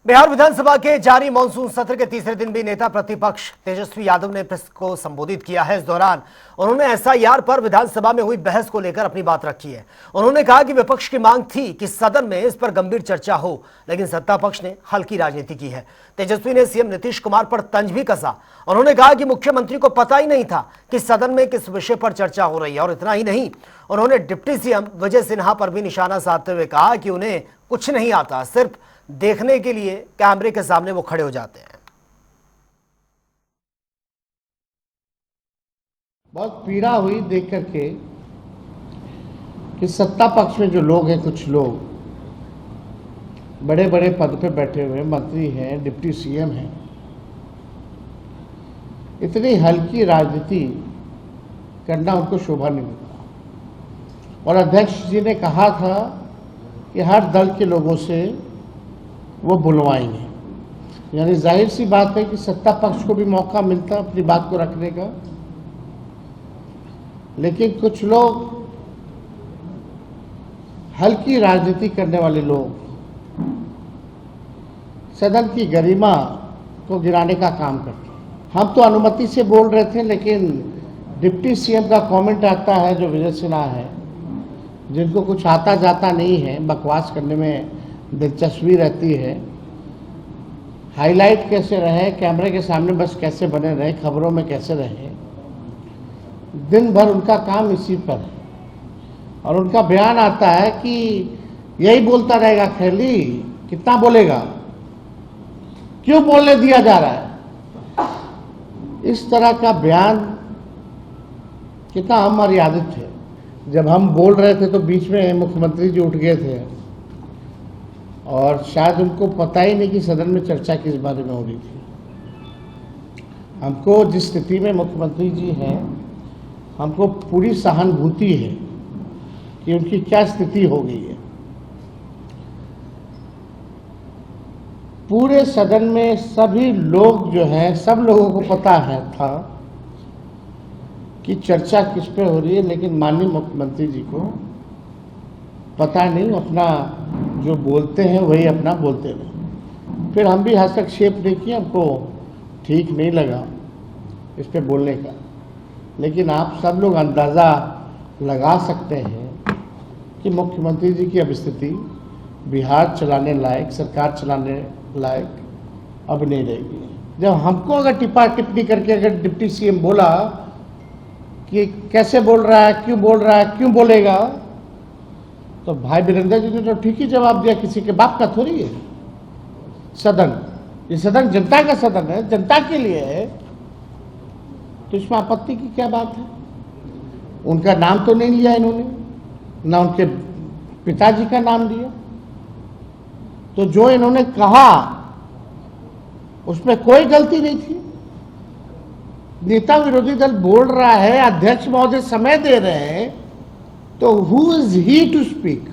बिहार विधानसभा के जारी मानसून सत्र के तीसरे दिन भी नेता प्रतिपक्ष तेजस्वी यादव ने प्रेस को संबोधित किया है। इस दौरान उन्होंने एसआईआर पर विधानसभा में हुई बहस को लेकर अपनी बात रखी है। उन्होंने कहा कि विपक्ष की मांग थी कि सदन में इस पर गंभीर चर्चा हो, लेकिन सत्ता पक्ष ने हल्की राजनीति की है। तेजस्वी ने सीएम नीतीश कुमार पर तंज भी कसा। उन्होंने कहा कि मुख्यमंत्री को पता ही नहीं था कि सदन में किस विषय पर चर्चा हो रही है। और इतना ही नहीं, उन्होंने डिप्टी सीएम विजय सिन्हा पर भी निशाना साधते हुए कहा कि उन्हें कुछ नहीं आता, सिर्फ देखने के लिए कैमरे के सामने वो खड़े हो जाते हैं। बहुत पीड़ा हुई देख करके कि सत्ता पक्ष में जो लोग हैं, कुछ लोग बड़े बड़े पद पे बैठे हुए मंत्री हैं, डिप्टी सीएम हैं, इतनी हल्की राजनीति करना उनको शोभा नहीं देता। और अध्यक्ष जी ने कहा था कि हर दल के लोगों से वो बुलवाएंगे, यानी जाहिर सी बात है कि सत्ता पक्ष को भी मौका मिलता अपनी बात को रखने का। लेकिन कुछ लोग हल्की राजनीति करने वाले लोग सदन की गरिमा को गिराने का काम करते हैं। हम तो अनुमति से बोल रहे थे, लेकिन डिप्टी सीएम का कमेंट आता है जो विजय सिन्हा है, जिनको कुछ आता जाता नहीं है, बकवास करने में दिलचस्पी रहती है, हाईलाइट कैसे रहे, कैमरे के सामने बस कैसे बने रहे, खबरों में कैसे रहे, दिन भर उनका काम इसी पर है। और उनका बयान आता है कि यही बोलता रहेगा, खैली कितना बोलेगा, क्यों बोलने दिया जा रहा है। इस तरह का बयान कितना अमर्यादित है। जब हम बोल रहे थे तो बीच में मुख्यमंत्री जी उठ गए थे और शायद उनको पता ही नहीं कि सदन में चर्चा किस बारे में हो रही थी। हमको जिस स्थिति में मुख्यमंत्री जी हैं, हमको पूरी सहानुभूति है कि उनकी क्या स्थिति हो गई है। पूरे सदन में सभी लोग जो हैं, सब लोगों को पता है था कि चर्चा किस पे हो रही है, लेकिन माननीय मुख्यमंत्री जी को पता नहीं, अपना जो बोलते हैं वही अपना बोलते रहे। फिर हम भी हस्तक्षेप नहीं किए, हमको ठीक नहीं लगा इस पे बोलने का। लेकिन आप सब लोग अंदाज़ा लगा सकते हैं कि मुख्यमंत्री जी की अब स्थिति बिहार चलाने लायक, सरकार चलाने लायक अब नहीं रहेगी। जब हमको अगर टिप्पा टिप्पणी करके अगर डिप्टी सीएम बोला कि कैसे बोल रहा है, क्यों बोल रहा है, क्यों बोलेगा, तो भाई वीरेंद्र जी ने तो ठीक ही जवाब दिया, किसी के बाप का थोड़ी है सदन। ये सदन जनता का सदन है, जनता के लिए है, तो इसमें आपत्ति की क्या बात है। उनका नाम तो नहीं लिया इन्होंने, ना उनके पिताजी का नाम लिया। तो जो इन्होंने कहा उसमें कोई गलती नहीं थी। नेता विरोधी दल बोल रहा है, अध्यक्ष महोदय समय दे रहे हैं, तो who is he to speak.